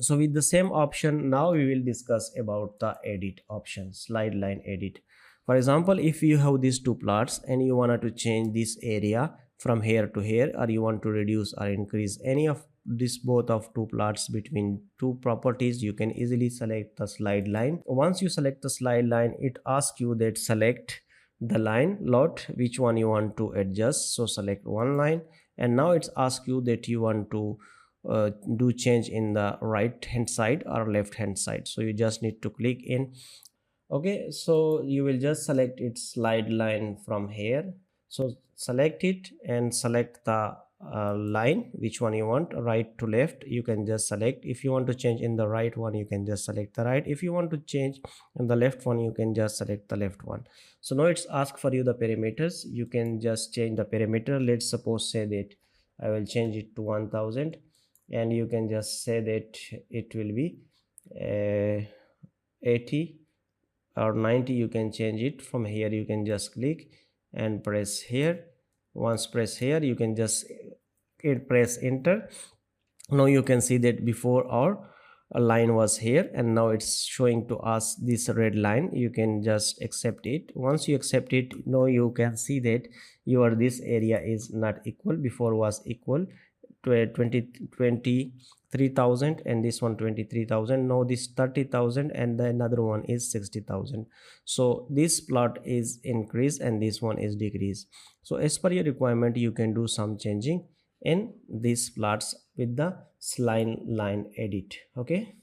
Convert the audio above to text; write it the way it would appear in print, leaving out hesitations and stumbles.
So with the same option, now we will discuss about the edit option, slide line edit. For example, if you have these two plots and you wanted to change this area from here to here, or you want to reduce or increase any of this both of two plots between two properties, you can easily select the slide line. Once you select the slide line, it asks you that select the line lot which one you want to adjust. So select one line, and now it's asked you that you want to do change in the right hand side or left hand side. So you just need to click in. Okay, so you will just select its slide line from here. So select it and select the line which one you want, right to left. You can just select. If you want to change in the right one, you can just select the right. If you want to change in the left one, you can just select the left one. So now it's asked for you the parameters. You can just change the parameter. Let's suppose say that I will change it to 1000, and you can just say that it will be 80 or 90. You can change it from here. You can just click and press here. Once press here, you can just press enter. Now you can see that before our line was here, and now it's showing to us this red line. You can just accept it. Once you accept it, now you can see that your this area is not equal. Before was equal to 23,000, and this one 23,000. Now this 30,000, and the another one is 60,000. So this plot is increased and this one is decreased. So as per your requirement, you can do some changing in these plots with the slide line edit. Okay.